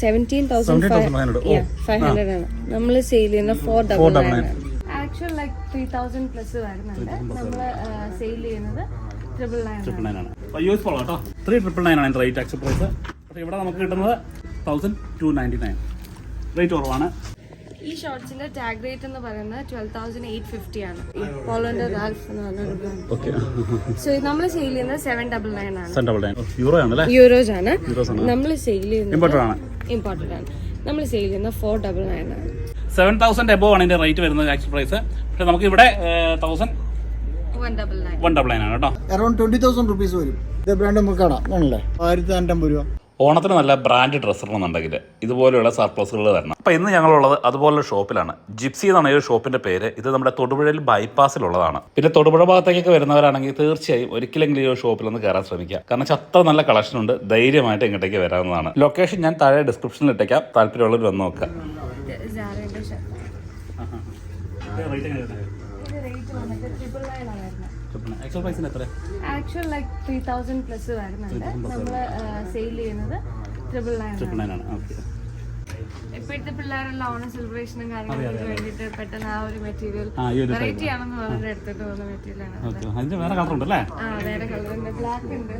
17,500 ആണ്. നമ്മൾ സെയിൽ ചെയ്യുന്ന 499 ആണ്. ആക്ച്വൽ ലൈക്ക് 3,000 പ്ലസ് വരുന്നുണ്ട്. നമ്മൾ സെയിൽ ചെയ്യുന്നത് 999 ആണ്. യൂസ്ഫുൾ കേട്ടോ. 3,999 ആണ് റേറ്റ് ആക്ച്വൽ പ്രൈസ്. പക്ഷേ ഇവിടെ നമുക്ക് കിട്ടുന്നത് 1,299. റേറ്റ് കുറവാണ്. ഈ ഷോർട്സിന്റെ ടാഗ് റേറ്റ് എന്ന് പറയുന്നത് 12,850 ആണ്. പോളോന്റെ റാൽഫ് എന്ന് പറഞ്ഞൊരു ബ്രാൻഡ്. സോ നമ്മൾ സെയിൽ ചെയ്യുന്നത് 799 ആണ്. 799 ആണ്. യൂറോസ് ആണ്. നമ്മൾ സെയിൽ ചെയ്യുന്നത് ഇമ്പോർട്ടഡ് ആണ്. നമ്മൾ സെയിൽ ചെയ്യുന്നത് 499 ആണ്. 7,000 എബോവ് ആണ് ഇതിന്റെ റേറ്റ് വരുന്നത് ആക്ച്വൽ പ്രൈസ്. പക്ഷെ നമുക്ക് ഇവിടെ 1,199 ആണ് കേട്ടോ. അറൌണ്ട് 20,000 rupees വരും. ഇത് ബ്രാൻഡ് നമുക്ക് കാണാം. 1,550 രൂപ. ഓണത്തിന് നല്ല ബ്രാൻഡ് ഡ്രസ്സ് ഇടണമെന്നുണ്ടെങ്കിൽ ഇതുപോലെയുള്ള സർപ്ലസുകൾ വരണം. അപ്പോൾ ഇന്ന് ഞങ്ങളുള്ളത് അതുപോലുള്ള ഷോപ്പിലാണ്. ജിപ്സി എന്നാണ് ഈ ഒരു ഷോപ്പിന്റെ പേര്. ഇത് നമ്മുടെ തൊടുപുഴയിൽ ബൈപ്പാസിലുള്ളതാണ്. പിന്നെ തൊടുപുഴ ഭാഗത്തേക്കൊക്കെ വരുന്നവരാണെങ്കിൽ തീർച്ചയായും ഒരിക്കലെങ്കിലും ഈ ഒരു ഷോപ്പിലൊന്ന് കയറാൻ ശ്രമിക്കുക. കാരണം അത്ര നല്ല കളക്ഷൻ ഉണ്ട്. ധൈര്യമായിട്ട് ഇങ്ങോട്ടേക്ക് വരാവുന്നതാണ്. ലൊക്കേഷൻ ഞാൻ താഴെ ഡിസ്ക്രിപ്ഷനിൽ ഇട്ടേക്കാം. താല്പര്യമുള്ളവർ വന്ന് നോക്കുക. ആക്ച്വൽ ലൈക്ക് 3,000 പ്ലസ് വരുന്നുണ്ട്. നമ്മൾ സെയിൽ ചെയ്യുന്നത് 999 ആണ്. ഇപ്പോഴത്തെ പിള്ളേരെല്ലാം ഓണ സെലിബ്രേഷനും കാര്യങ്ങൾക്ക് വേണ്ടിയിട്ട് പെട്ടെന്ന് ആ ഒരു മെറ്റീരിയൽ വെറൈറ്റി ആണെന്ന് പറഞ്ഞ് എടുത്തിട്ട് പോകുന്ന മെറ്റീരിയൽ ആണ്. വേറെ കളർ ഉണ്ടല്ലേ? വേറെ കളർ ഉണ്ട്. ബ്ലാക്ക് ഉണ്ട്.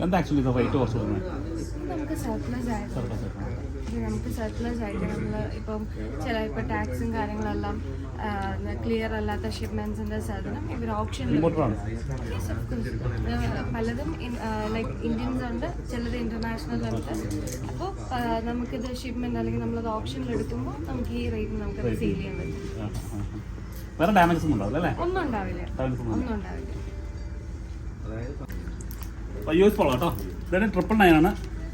എന്താ ആക്ച്വലി റേറ്റ് കുറച്ച് നമുക്ക് സർപ്ലസ് ആയിട്ട് നമ്മൾ ഇപ്പം ചില ഇപ്പോൾ ടാക്സും കാര്യങ്ങളെല്ലാം ക്ലിയർ അല്ലാത്ത ഷിപ്മെന്റ്സിന്റെ സാധനം ഇവർ ഓപ്ഷനിൽ പലതും ലൈക്ക് ഇന്ത്യൻസ് ഉണ്ട്, ചിലത് ഇന്റർനാഷണൽ ഉണ്ട്. അപ്പോൾ നമുക്കിത് ഷിപ്മെന്റ് അല്ലെങ്കിൽ നമ്മളത് ഓപ്ഷനിൽ എടുക്കുമ്പോൾ നമുക്ക് ഈ റേറ്റ് നമുക്കത് സെയിൽ ചെയ്യാൻ പറ്റും. വേറെ ഡാമേജസ് ഒന്നും ഉണ്ടാവില്ല. യൂസ്ഫുൾ കേട്ടോ. ഇതൊരു 999 ആണ്.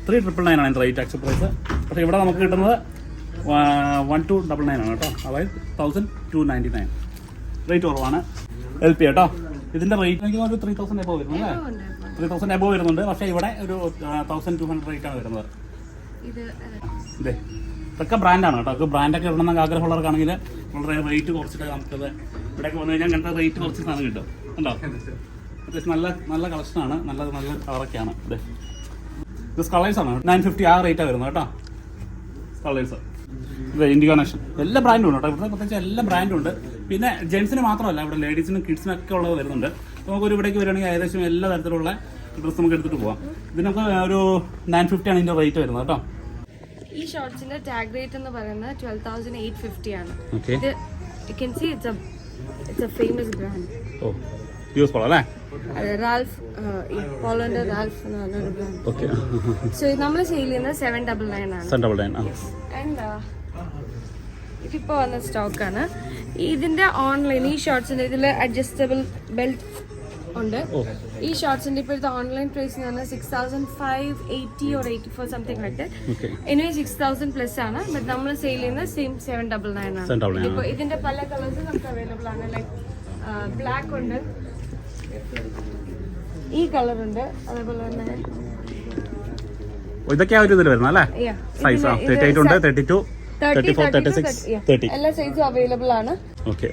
3,999 ആണ് റേറ്റ് ആക്ച്വൽ പ്രൈസ്. പക്ഷേ ഇവിടെ നമുക്ക് കിട്ടുന്നത് 1,299 ആണ് കേട്ടോ. അതായത് 1,299. റേറ്റ് കുറവാണ്. LP കേട്ടോ. ഇതിന്റെ റേറ്റ് എനിക്ക് ഒരു 3,000 എബോ വരുന്നു അല്ലേ? 3,000 എബോ വരുന്നുണ്ട്. പക്ഷേ ഇവിടെ ഒരു 1,200 റേറ്റ് ആണ് വരുന്നത്. ഇതേ ഇതൊക്കെ ബ്രാൻഡാണ് കേട്ടോ. ഒക്കെ ബ്രാൻഡൊക്കെ ഇടണമെന്ന് ആഗ്രഹമുള്ളവർക്കാണെങ്കിൽ വളരെ റേറ്റ് കുറച്ചിട്ട് നമുക്കത് ഇവിടെയൊക്കെ വന്നു കഴിഞ്ഞാൽ അങ്ങനത്തെ റേറ്റ് കുറച്ച് സാധനം കിട്ടും. ഉണ്ടോ? അത്യാവശ്യം നല്ല കളക്ഷനാണ്. നല്ല കളറൊക്കെയാണ്. ഇത് കളേഴ്സാണ് 950 ആ റേറ്റാണ് വരുന്നത് കേട്ടോ. കളേഴ്സ് ഇത് ഇൻഡിഗോനേഷൻ എല്ലാ ബ്രാൻഡും ഉണ്ട് കേട്ടോ. ഇവിടെ പ്രത്യേകിച്ച് എല്ലാ ബ്രാൻഡും ഉണ്ട്. പിന്നെ ജെൻസിന് മാത്രമല്ല, ഇവിടെ ലേഡീസിനും കിഡ്സിനും ഒക്കെ ഉള്ളത് വരുന്നുണ്ട്. നമുക്കൊരു ഇവിടേക്ക് വരികയാണെങ്കിൽ ഏകദേശം എല്ലാ തരത്തിലുള്ള ഡ്രസ്സ് നമുക്ക് എടുത്തിട്ട് പോകാം. ഇതിനൊക്കെ ഒരു 950 ആണ് ഇതിൻ്റെ റേറ്റ് വരുന്നത് കേട്ടോ. ഈ ഷോർട്സിന്റെ ടാഗ് റേറ്റ് എന്ന് പറയുന്നത് 12,850 ആണ്. ഇത് you can see it's a famous brand. Oh useful അല്ലേ? റാൽഫ്, പോളോന്റെ റാൽഫ് എന്ന് പറഞ്ഞൊരു ബ്രാൻഡ്. സോ നമ്മൾ സെയിൽ ചെയ്യുന്നത് 799 ആണ്. 799. ആൻഡ് ഇതിപ്പോ വന്ന സ്റ്റോക്കാണ്. ഇതിന്റെ ഓൺലൈൻ ഈ ഷോർട്സിന്റെ ഇതിൽ അഡ്ജസ്റ്റബിൾ ബെൽറ്റ് ഉണ്ട്. ഈ ഷോർട്സിന്റെ ഇപ്പോഴത്തെ ഓൺലൈൻ പ്രൈസ് എന്ന് പറഞ്ഞാൽ 6,580 or 84 something like that. Anyway 6,000 plus ആണ്. ബട്ട് നമ്മൾ സെയിൽ ചെയ്യുന്നത് സെയിം 799 ആണ്. ഇപ്പോൾ ഇതിന്റെ പല കളേഴ്സ് നമുക്ക് അവൈലബിൾ ആണ്. ലൈക്ക് ബ്ലാക്ക് ഉണ്ട്, ഈ കളർ ഉണ്ട്, അതേപോലെ തന്നെ ഇതൊക്കെ ആ ഒരു ഇതിൽ വരുന്നത് അല്ലേ? സൈസ് 38 ഉണ്ട്, 32, 34, 36, 30 എല്ലാ സൈസും അവൈലബിൾ ആണ്.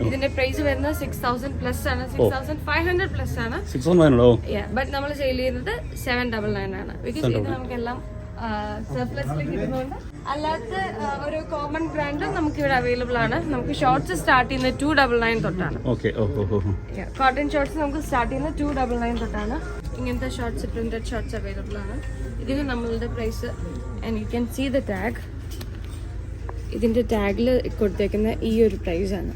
ഇതിന്റെ പ്രൈസ് വരുന്നത് 6,000 പ്ലസ് ആണ്. 6,500 പ്ലസ് ആണ്. 6,500. ബട്ട് നമ്മൾ സെയിൽ ചെയ്യുന്നത് 799 ആണ്. ബിക്കോസ് ഇത് നമുക്കെല്ലാം സർപ്ലസിൽ കിട്ടുന്നുണ്ട്. അല്ലാത്ത ഒരു കോമൺ ബ്രാൻഡ് നമുക്ക് ഇവിടെ അവൈലബിൾ ആണ്. നമുക്ക് ഷോർട്സ് സ്റ്റാർട്ട് ചെയ്യുന്നത് 299 തൊട്ടാണ്. കോട്ടൺ ഷോർട്സ് നമുക്ക് സ്റ്റാർട്ട് ചെയ്യുന്നത് 299 തൊട്ടാണ്. ഇങ്ങനത്തെ ഷോർട്സ്, പ്രിന്റഡ് ഷോർട്സ് അവൈലബിൾ ആണ്. ഇതിന് നമ്മളുടെ price and you can see the tag. ഇതിന്റെ ടാഗിൽ കൊടുത്തേക്കുന്ന ഈ ഒരു പ്രൈസ് ആണ്.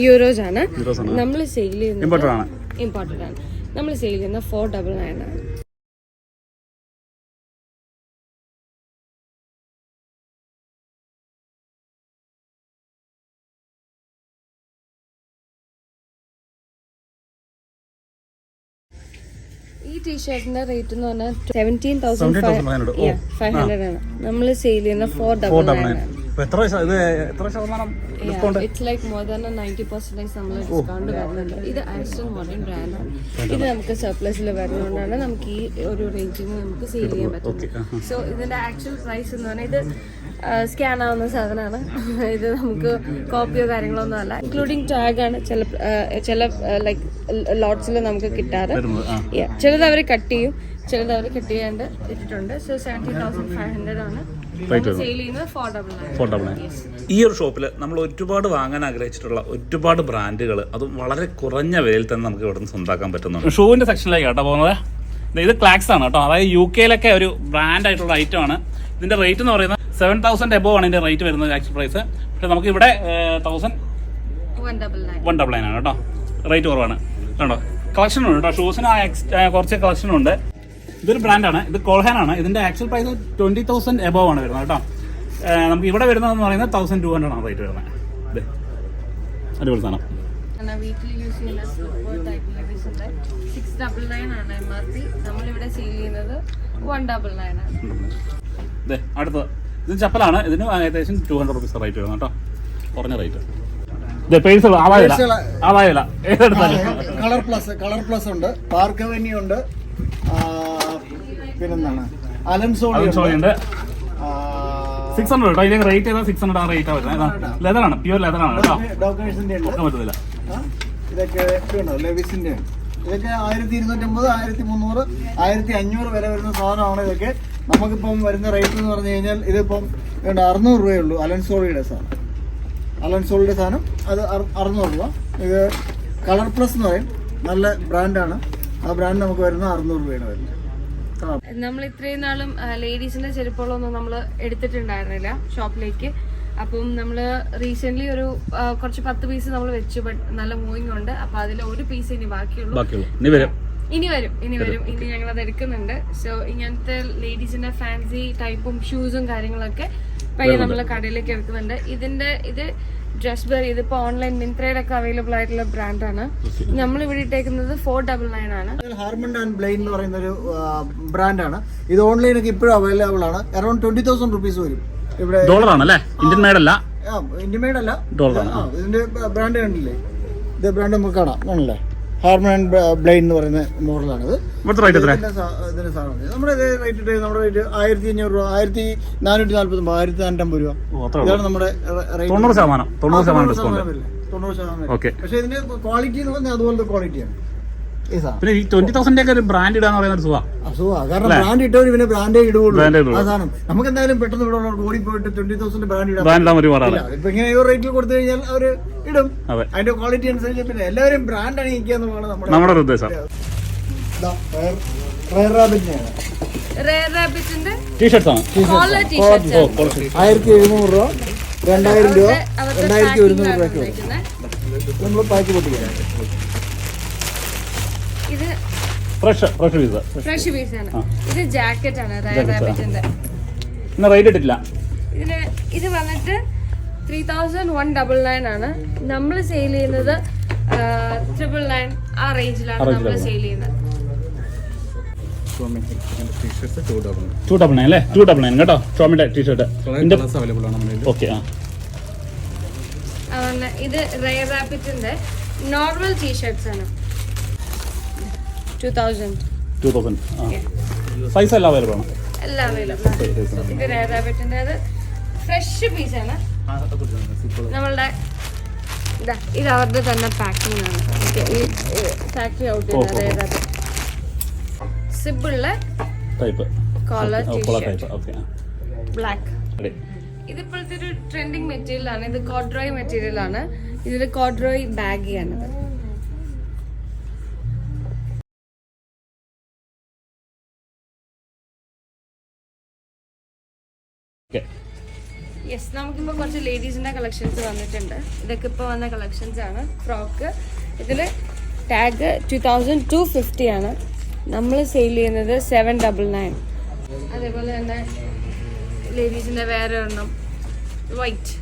യൂറോസ് ആണ്. നമ്മൾ സെയിൽ ചെയ്യുന്നത് ഇമ്പോർട്ടഡ് ആണ്. നമ്മൾ സെയിൽ ചെയ്യുന്നത് 499 ആണ്. ഈ ടീഷർട്ടിന്റെ റേറ്റ് എന്ന് പറഞ്ഞാൽ 17,500 ആണ്. നമ്മൾ സെയിൽ ചെയ്യുന്ന 499 ആണ്. ഇറ്റ്സ് ലൈക്ക് മോർ ദാൻ 90% നമ്മൾ ഡിസ്കൗണ്ട് വരുന്നുണ്ട്. ഇത് ആസ്റ്റൺ മോഡേൺ ബ്രാൻഡാണ്. ഇത് നമുക്ക് സർപ്ലസിൽ വരുന്നതുകൊണ്ടാണ് നമുക്ക് ഈ ഒരു റേഞ്ചിന് നമുക്ക് സെയിൽ ചെയ്യാൻ പറ്റുന്നത്. സോ ഇതിന്റെ ആക്ച്വൽ പ്രൈസ് എന്ന് പറഞ്ഞാൽ ഇത് സ്കാൻ ആവുന്ന സാധനമാണ്. ഇത് നമുക്ക് കോപ്പിയോ കാര്യങ്ങളോ ഒന്നും അല്ല. ഇൻക്ലൂഡിങ് ടാഗ് ആണ്. ചില ലൈക്ക് ലോട്ട്സിൽ നമുക്ക് കിട്ടാറ്. ചിലത് അവർ കട്ട് ചെയ്യും, ചിലത് അവർ കട്ട് ചെയ്യാണ്ട് ഇട്ടിട്ടുണ്ട്. സോ 70,500 ആണ് സെയിൽ ചെയ്യുന്നത്. 499. ഈ ഒരു ഷോപ്പിൽ നമ്മൾ ഒരുപാട് വാങ്ങാൻ ആഗ്രഹിച്ചിട്ടുള്ള ഒരുപാട് ബ്രാൻഡുകൾ അതും വളരെ കുറഞ്ഞ വിലയിൽ തന്നെ നമുക്ക് ഇവിടെ നിന്ന് സ്വന്തമാക്കാൻ പറ്റുന്നുണ്ട്. ഷൂവിന്റെ സെക്ഷനിലേക്ക് കേട്ടോ പോകുന്നത്. ഇത് ക്ലാക്സ് ആണ് കേട്ടോ, അതായത് UK ഒരു ബ്രാൻഡ് ആയിട്ടുള്ള ഐറ്റം ആണ്. ഇതിന്റെ റേറ്റ് എന്ന് പറയുന്നത് 7,000 എബോവ് ആണ് ഇതിന്റെ റേറ്റ് വരുന്നത് ആക്ച്വൽ പ്രൈസ്. പക്ഷെ നമുക്ക് ഇവിടെ 199 ആണ് കേട്ടോ, റേറ്റ് കുറവാണ് കേട്ടോ. കളക്ഷൻ ഉണ്ട് കേട്ടോ, ഷൂസിന് കുറച്ച് കളക്ഷൻ ഉണ്ട്. ഇതൊരു ബ്രാൻഡാണ്, ഇത് കോൾഹാൻ ആണ്. ഇതിന്റെ ആക്ച്വൽ പ്രൈസ് 20,000 എബോവ് ആണ് വരുന്നത് കേട്ടോ. നമുക്ക് ഇവിടെ വരുന്നതെന്ന് പറയുന്നത് 1,200 ആണ് റേറ്റ് വരുന്നത്. ഇത് അടിപൊളി സാധനം. വീട്ടിൽ യൂസ് ചെയ്യുന്ന 699 ആണ് MRP. നമ്മളിവിടെ സെയിൽ ചെയ്യുന്നത് 199 ആണ്. അടുത്തത് ഇത് ചപ്പലാണ്. ഇതിന് ഏകദേശം 200 റുപ്പീസ് റേറ്റ് വരുന്നത് കേട്ടോ, കുറഞ്ഞ റേറ്റ്. കളർ പ്ലസ് ഉണ്ട്, പാർക്ക് അവന്യൂ ഉണ്ട്, പിന്നെന്താണ് അലൻസോളി ഉണ്ട്. 600 കേട്ടോ. ഇതിലേക്ക് റേറ്റ് ചെയ്താൽ 600 ആ റേറ്റ് വരുന്നത്. ലെതറാണ്, പ്യൂർ ലെതറാണ് കേട്ടോ. ഡോക്ടേഴ്സിന്റെ പറ്റത്തില്ല. ഇതൊക്കെ ലെവിസിന്റെ ഇതൊക്കെ 1250, 1300, 1500 വരെ വരുന്ന സാധനമാണ്. ഇതൊക്കെ നമുക്കിപ്പം വരുന്ന റേറ്റ് എന്ന് പറഞ്ഞു കഴിഞ്ഞാൽ ഇതിപ്പം 600 രൂപയുള്ളൂ. അലൻസോളിയുടെ സാധനം അത് 600 രൂപ. ഇത് കളർ പ്ലസ് എന്ന് പറയും, നല്ല ബ്രാൻഡാണ്. ആ ബ്രാൻഡ് നമുക്ക് വരുന്നത് 600 രൂപയാണ് വരുന്നത്. നമ്മൾ ഇത്രയും നാളും ലേഡീസിന്റെ ചെരുപ്പുകളൊന്നും നമ്മൾ എടുത്തിട്ടുണ്ടായിരുന്നില്ല ഷോപ്പിലേക്ക്. അപ്പം നമ്മൾ റീസെന്റ് ഒരു കുറച്ച് 10 പീസ് നമ്മൾ വെച്ചു. ബട്ട് നല്ല മൂവിങ് ഉണ്ട്. അപ്പൊ അതിൽ ഒരു പീസ് ഇനി ബാക്കിയുള്ളൂ. ഇനി വരും. ഇനി ഞങ്ങൾ അത് എടുക്കുന്നുണ്ട്. സോ ഇങ്ങനത്തെ ലേഡീസിന്റെ ഫാൻസി ടൈപ്പും ഷൂസും കാര്യങ്ങളൊക്കെ പയ്യെ നമ്മൾ കടയിലേക്ക് എടുക്കുന്നുണ്ട്. ഇത് ഡ്രസ്ബെറി, ഇതിപ്പോ ഓൺലൈൻ മിന്ത്രയുടെ ഒക്കെ അവൈലബിൾ ആയിട്ടുള്ള ബ്രാൻഡാണ്. നമ്മൾ ഇവിടെ ഇട്ടേക്കുന്നത് 499 ആണ്. ഹാർമണ്ട് ആൻഡ് ബ്ലെയിൻ എന്ന് പറയുന്ന ഒരു ബ്രാൻഡാണ്. ഇത് ഓൺലൈനൊക്കെ ഇപ്പോഴും അവൈലബിൾ ആണ്. അറൌണ്ട് 20,000 റുപ്പീസ് വരും. ഇവിടെ ഇന്ത്യൻ മെയ്ഡ് അല്ല. ഇതിന്റെ ബ്രാൻഡ് കണ്ടില്ലേ? ഇത് ബ്രാൻഡ് നമുക്ക് കാണാം, ആണല്ലേ? ഹാർമൺ ആൻഡ് ബ്ലെയിൻ എന്ന് പറയുന്ന മോഡലാണിത്. നമ്മുടെ റേറ്റ് നമ്മുടെ റേറ്റ് 1,500 രൂപ, 1,449, 1,450 രൂപ. ഇതാണ് നമ്മുടെ 90%. പക്ഷെ ഇതിന്റെ ക്വാളിറ്റി എന്ന് പറഞ്ഞാൽ അതുപോലത്തെ ക്വാളിറ്റിയാണ്. പിന്നെ ഈ 20,000 ഒക്കെ ഒരു ബ്രാൻഡ് ഇടാന്ന് പറയുന്നത് സുഖമാണ്. കാരണം ബ്രാൻഡ് ഇട്ടവർ പിന്നെ ബ്രാൻഡേ ഇടുകയുള്ളൂ. ആ സാധനം നമുക്ക് എന്തായാലും പെട്ടെന്ന് ഇവിടെ ഓടി പോയിട്ട് 20,000 ബ്രാൻഡ് ഇടാം. ഇപ്പൊ ഇങ്ങനെ ഈ റേറ്റിൽ കൊടുത്തു കഴിഞ്ഞാൽ അവര് ഇടും. അതിന്റെ ക്വാളിറ്റി അനുസരിച്ച് പിന്നെ എല്ലാവരും ബ്രാൻഡ് അണിയിക്കുക എന്നുള്ളതാണ് നമ്മുടെ ഉദ്ദേശം. റയർ റാബിറ്റിന്റെ ടീഷർട്സ് ആണ്. 1,700 രൂപ, 2,000 രൂപ, 2,100 രൂപയ്ക്ക് നമ്മൾ പാക്ക് പൊട്ടിക്കാം. ഇത് ഫ്രഷ് പീസ് ആണ്. ഇത് ജാക്കറ്റ് ആണ് റയർ റാബിറ്റിന്റെ. റേറ്റ് ഇട്ടില്ല. ഇത് വന്നിട്ട് 3,199 ആണ്. നമ്മൾ സെയിൽ ചെയ്യുന്നത് 999 ആ റേഞ്ചിലാണ് നമ്മൾ സെയിൽ ചെയ്യുന്നത്. 299 അല്ലേ? 299 കേട്ടോ. ടോമിന്റെ ടീഷർട്ട് ഓക്കെ. ഇത് റയർ റാബിറ്റിന്റെ നോർമൽ ടീഷർട്ട്സ് ആണ്. 2,000 സൈസ് എല്ലാം അവൈലബിൾ ആണ്. എല്ലാം അവൈലബിൾ ആണ്. ഇത് റയർ റാബിറ്റിന്റെ ഫ്രഷ് പീസ് ആണ്. നമ്മളുടെ ഇത് അവരുടെ തന്നെ പാക്കിംഗ് ആണ്. ഫാക്ടറി ഔട്ട് ചെയ്യുന്ന റയർ റാബിറ്റ് സിബിളുള്ള ടൈപ്പ് കോളർ ടീഷർട്ട് ബ്ലാക്ക്. ഇതിപ്പോഴത്തെ ഒരു ട്രെൻഡിങ് മെറ്റീരിയൽ ആണ്. ഇത് കോഡ്രോയ് മെറ്റീരിയൽ ആണ്. ഇതിൽ കോഡ്രോയ് ബാഗിയാണിത്. യെസ്, നമുക്കിപ്പോൾ കുറച്ച് ലേഡീസിന്റെ കളക്ഷൻസ് വന്നിട്ടുണ്ട്. ഇതൊക്കെ ഇപ്പോൾ വന്ന കളക്ഷൻസ് ആണ്. ഫ്രോക്ക് ഇതിൽ ടാഗ് 2,250 ആണ്. നമ്മൾ സെയിൽ ചെയ്യുന്നത് 799. അതേപോലെ തന്നെ ലേഡീസിന്റെ വേറെ ഒരെണ്ണം വൈറ്റ്.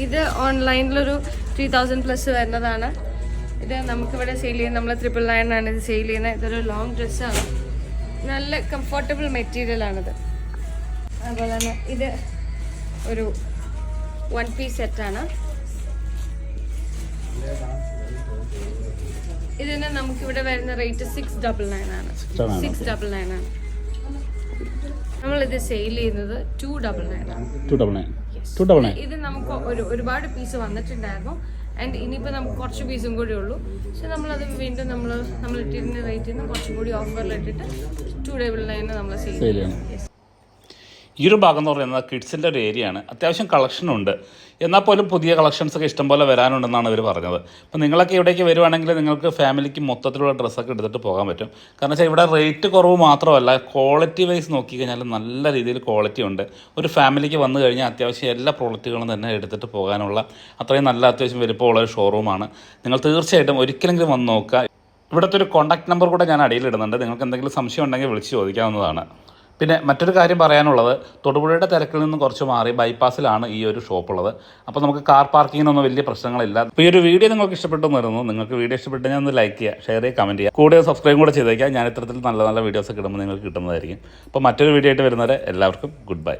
ഇത് ഓൺലൈനിലൊരു 3,000 പ്ലസ് വരുന്നതാണ്. ഇത് നമുക്കിവിടെ സെയിൽ ചെയ്യുന്നത് നമ്മൾ 999 ആണ് ഇത് സെയിൽ ചെയ്യുന്നത്. ഇതൊരു ലോങ് ഡ്രസ്സാണ്, നല്ല കംഫർട്ടബിൾ മെറ്റീരിയൽ ആണിത്. അതുപോലെ തന്നെ ഇത് ഒരു 1 പീസ് സെറ്റാണ്. ഇതിന് നമുക്കിവിടെ വരുന്ന റേറ്റ് 699 ആണ്. 699 ആണ്. നമ്മളിത് സെയിൽ ചെയ്യുന്നത് 299 ആണ്. ഇത് നമുക്ക് ഒരുപാട് പീസ് വന്നിട്ടുണ്ടായിരുന്നു. ആൻഡ് ഇനിയിപ്പോൾ നമുക്ക് കുറച്ച് പീസും കൂടി ഉള്ളൂ. പക്ഷെ നമ്മളത് വീണ്ടും നമ്മൾ ഇട്ടിരുന്ന റേറ്റിൽ നിന്ന് കുറച്ചും കൂടി ഓഫറിലിട്ടിട്ട് 299 നമ്മൾ സെയിൽ ചെയ്യണം. ഈ ഒരു ഭാഗം എന്ന് പറയുന്നത് കിഡ്സിൻ്റെ ഒരു ഏരിയ ആണ്. അത്യാവശ്യം കളക്ഷനുണ്ട്. എന്നാൽ പോലും പുതിയ കളക്ഷൻസൊക്കെ ഇഷ്ടംപോലെ വരാനുണ്ടെന്നാണ് ഇവർ പറഞ്ഞത്. അപ്പോൾ നിങ്ങളൊക്കെ ഇവിടേക്ക് വരുവാണെങ്കിൽ നിങ്ങൾക്ക് ഫാമിലിക്ക് മൊത്തത്തിലുള്ള ഡ്രസ്സൊക്കെ എടുത്തിട്ട് പോകാൻ പറ്റും. കാരണം വെച്ചാൽ ഇവിടെ റേറ്റ് കുറവ് മാത്രമല്ല, ക്വാളിറ്റി വൈസ് നോക്കിക്കഴിഞ്ഞാൽ നല്ല രീതിയിൽ ക്വാളിറ്റി ഉണ്ട്. ഒരു ഫാമിലിക്ക് വന്നു കഴിഞ്ഞാൽ അത്യാവശ്യം എല്ലാ പ്രോഡക്റ്റുകളും തന്നെ എടുത്തിട്ട് പോകാനുള്ള അത്രയും നല്ല അത്യാവശ്യം വലിപ്പമുള്ള ഒരു ഷോറൂമാണ്. നിങ്ങൾ തീർച്ചയായിട്ടും ഒരിക്കലെങ്കിലും വന്ന് നോക്കുക. ഇവിടുത്തെ ഒരു കോൺടാക്ട് നമ്പർ കൂടെ ഞാൻ അടിയിലിടുന്നുണ്ട്. നിങ്ങൾക്ക് എന്തെങ്കിലും സംശയം ഉണ്ടെങ്കിൽ വിളിച്ച് ചോദിക്കാവുന്നതാണ്. പിന്നെ മറ്റൊരു കാര്യം പറയാനുള്ളത്, തൊടുപുഴയുടെ തിരക്കിൽ നിന്ന് കുറച്ച് മാറി ബൈപ്പാസിലാണ് ഈ ഒരു ഷോപ്പുള്ളത്. അപ്പോൾ നമുക്ക് കാർ പാർക്കിങ്ങിനൊന്നും വലിയ പ്രശ്നങ്ങളില്ല. അപ്പോൾ ഈ ഒരു വീഡിയോ നിങ്ങൾക്ക് ഇഷ്ടപ്പെട്ടെന്ന് വരുന്നു. നിങ്ങൾക്ക് വീഡിയോ ഇഷ്ടപ്പെട്ട് ഞാൻ ഒന്ന് ലൈക്ക് ചെയ്യുക, ഷെയർ ചെയ്യുക, കമൻറ്റ് ചെയ്യുക, കൂടെ സബ്സ്ക്രൈബ് കൂടെ ചെയ്തേക്കാം. ഞാൻ ഇത്തരത്തിൽ നല്ല നല്ല വീഡിയോസൊക്കെ ഇടുമ്പോൾ നിങ്ങൾക്ക് കിട്ടുന്നതായിരിക്കും. അപ്പോൾ മറ്റൊരു വീഡിയോ ആയിട്ട് വരുന്നവരെ എല്ലാവർക്കും ഗുഡ് ബൈ.